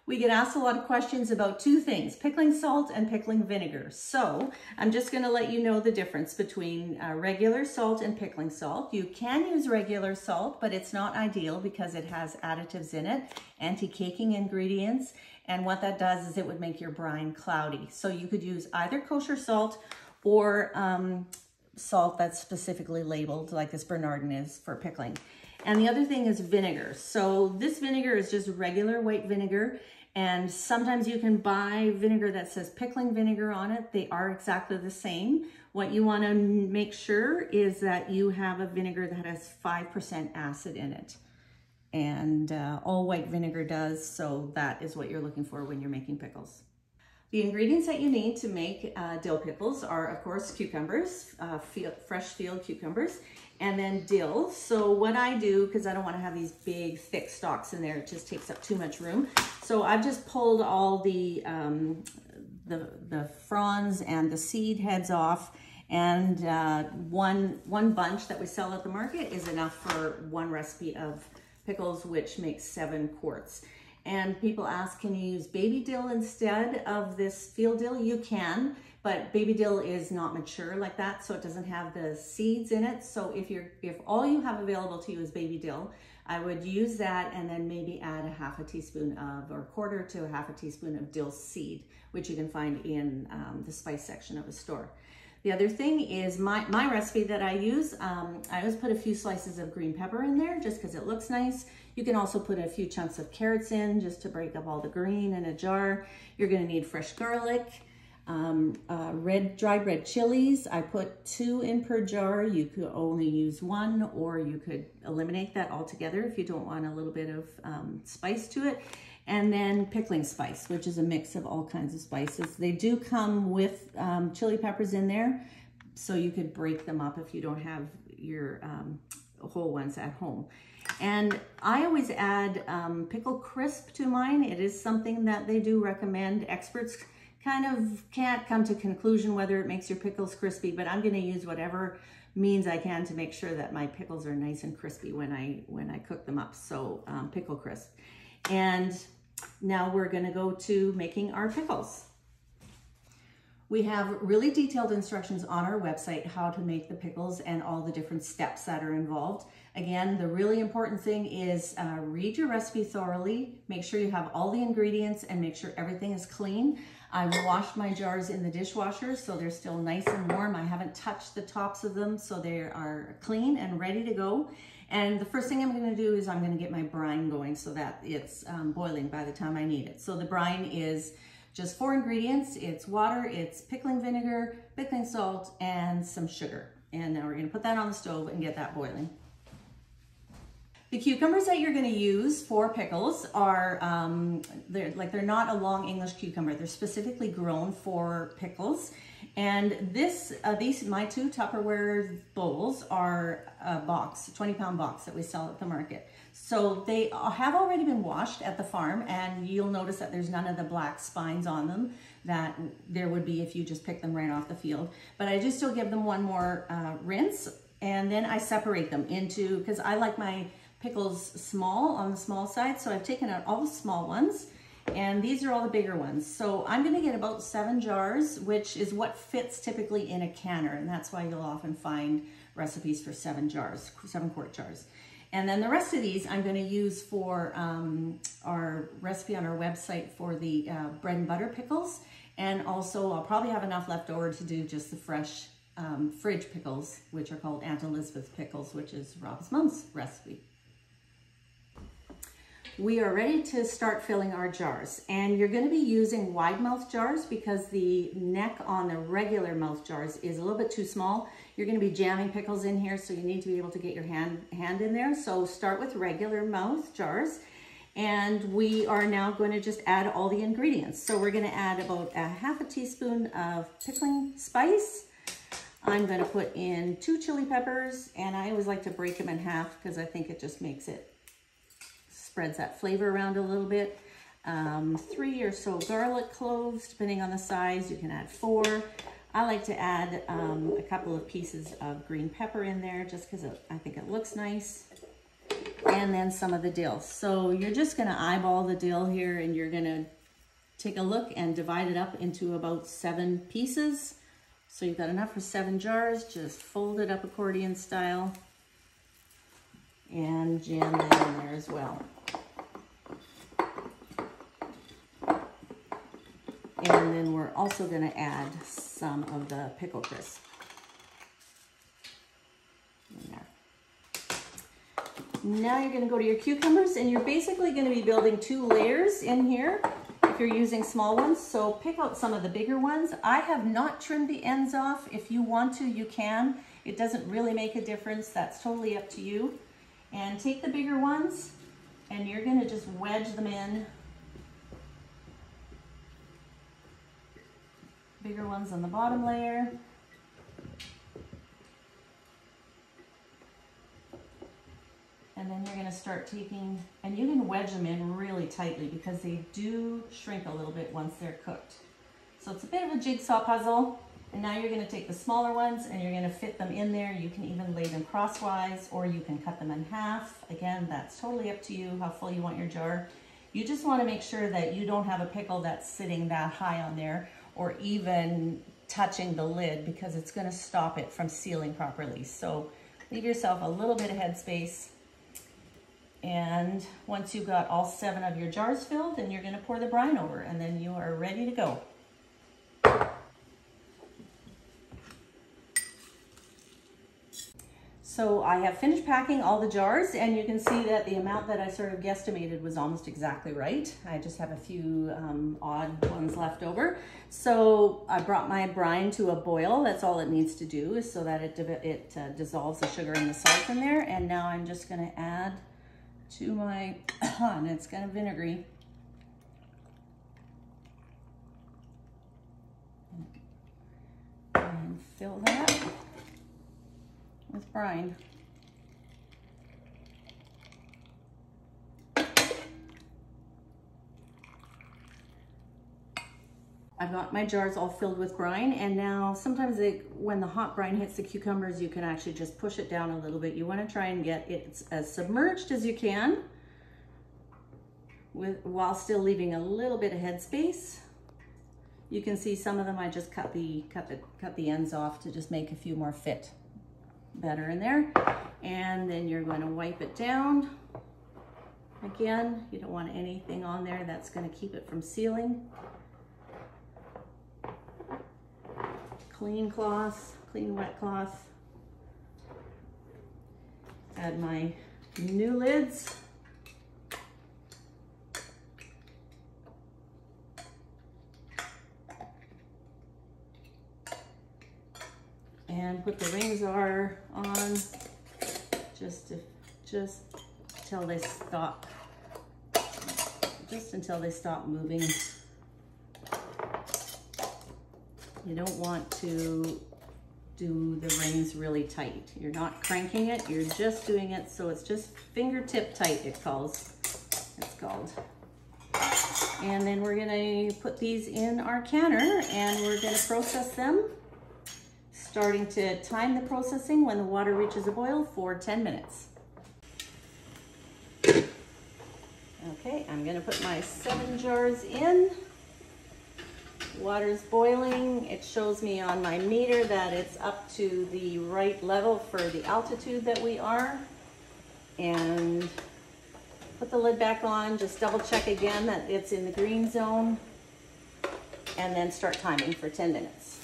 We get asked a lot of questions about two things, pickling salt and pickling vinegar. So I'm just going to let you know the difference between regular salt and pickling salt. You can use regular salt, but it's not ideal because it has additives in it, anti-caking ingredients. And what that does is it would make your brine cloudy. So you could use either kosher salt or salt that's specifically labeled, like this Bernardin is for pickling. And the other thing is vinegar. So this vinegar is just regular white vinegar. And sometimes you can buy vinegar that says pickling vinegar on it. They are exactly the same. What you want to make sure is that you have a vinegar that has 5% acid in it. And all white vinegar does, so that is what you're looking for when you're making pickles. The ingredients that you need to make dill pickles are, of course, cucumbers, fresh field cucumbers, and then dill. So what I do, because I don't want to have these big, thick stalks in there, it just takes up too much room. So I've just pulled all the fronds and the seed heads off, and one bunch that we sell at the market is enough for one recipe of pickles, which makes 7 quarts. And people ask, can you use baby dill instead of this field dill? You can, but baby dill is not mature like that, so it doesn't have the seeds in it. So if all you have available to you is baby dill, I would use that and then maybe add a half a teaspoon of, or a quarter to a half a teaspoon of dill seed, which you can find in the spice section of a store. The other thing is my recipe that I use, I always put a few slices of green pepper in there just because it looks nice. You can also put a few chunks of carrots in just to break up all the green in a jar. You're gonna need fresh garlic, dried red chilies. I put 2 in per jar. You could only use 1, or you could eliminate that altogether if you don't want a little bit of spice to it. And then pickling spice, which is a mix of all kinds of spices. They do come with chili peppers in there, so you could break them up if you don't have your whole ones at home. And I always add pickle crisp to mine. It is something that they do recommend. Experts kind of can't come to conclusion whether it makes your pickles crispy, but I'm gonna use whatever means I can to make sure that my pickles are nice and crispy when I cook them up. So pickle crisp. And now we're gonna go to making our pickles. We have really detailed instructions on our website how to make the pickles and all the different steps that are involved. Again, the really important thing is read your recipe thoroughly, make sure you have all the ingredients, and make sure everything is clean. I've washed my jars in the dishwasher, so they're still nice and warm. I haven't touched the tops of them, so they are clean and ready to go. And the first thing I'm gonna do is I'm gonna get my brine going so that it's boiling by the time I need it. So the brine is just 4 ingredients. It's water, it's pickling vinegar, pickling salt, and some sugar. And now we're gonna put that on the stove and get that boiling. The cucumbers that you're gonna use for pickles are, they're not a long English cucumber. They're specifically grown for pickles. And my 2 Tupperware bowls are a box, a 20-pound box that we sell at the market. So they have already been washed at the farm, and you'll notice that there's none of the black spines on them that there would be if you just pick them right off the field. But I do still give them one more rinse, and then I separate them into, because I like my pickles small, on the small side, so I've taken out all the small ones, and these are all the bigger ones. So I'm gonna get about 7 jars, which is what fits typically in a canner, and that's why you'll often find recipes for 7 quart jars. And then the rest of these I'm gonna use for our recipe on our website for the bread and butter pickles, and also I'll probably have enough left over to do just the fresh fridge pickles, which are called Aunt Elizabeth's pickles, which is Rob's mom's recipe. We are ready to start filling our jars, and you're going to be using wide mouth jars because the neck on the regular mouth jars is a little bit too small. You're going to be jamming pickles in here, so you need to be able to get your hand in there. So start with regular mouth jars, and we are now going to just add all the ingredients. So we're going to add about a half a teaspoon of pickling spice. I'm going to put in 2 chili peppers, and I always like to break them in half because I think it just makes it spreads that flavor around a little bit. 3 or so garlic cloves, depending on the size. You can add 4. I like to add a couple of pieces of green pepper in there just because I think it looks nice. and then some of the dill. So you're just gonna eyeball the dill here, and you're gonna take a look and divide it up into about 7 pieces. So you've got enough for 7 jars. Just fold it up accordion style and jam that in there as well. And then we're also gonna add some of the pickle crisp in there. Now you're gonna go to your cucumbers, and you're basically gonna be building 2 layers in here if you're using small ones. So pick out some of the bigger ones. I have not trimmed the ends off. If you want to, you can. It doesn't really make a difference. That's totally up to you. And take the bigger ones, and you're gonna just wedge them in. Bigger ones on the bottom layer. And then you're gonna start taking, and you can wedge them in really tightly because they do shrink a little bit once they're cooked. So it's a bit of a jigsaw puzzle. And now you're gonna take the smaller ones and you're gonna fit them in there. You can even lay them crosswise, or you can cut them in half. Again, that's totally up to you how full you want your jar. You just wanna make sure that you don't have a pickle that's sitting that high on there, or even touching the lid, because it's gonna stop it from sealing properly. So leave yourself a little bit of headspace. And once you've got all 7 of your jars filled, then you're gonna pour the brine over, and then you are ready to go. So I have finished packing all the jars, and you can see that the amount that I sort of guesstimated was almost exactly right. I just have a few odd ones left over. So I brought my brine to a boil. That's all it needs to do, is so that it dissolves the sugar and the salt in there. And now I'm just gonna add to my, and it's kind of vinegary. And fill that with brine. I've got my jars all filled with brine, and now sometimes when the hot brine hits the cucumbers, you can actually just push it down a little bit. You want to try and get it as submerged as you can while still leaving a little bit of headspace. You can see some of them I just cut the ends off to just make a few more fit better in there. And then you're going to wipe it down. Again, you don't want anything on there that's going to keep it from sealing. Clean cloth, clean wet cloth. Add my new lids. And put the rings on just until they stop. Just until they stop moving. You don't want to do the rings really tight. You're not cranking it, you're just doing it so it's just fingertip tight, it's called. And then we're gonna put these in our canner, and we're gonna process them, starting to time the processing when the water reaches a boil for 10 minutes. Okay, I'm gonna put my 7 jars in. Water's boiling. It shows me on my meter that it's up to the right level for the altitude that we are. And put the lid back on, just double check again that it's in the green zone, and then start timing for 10 minutes.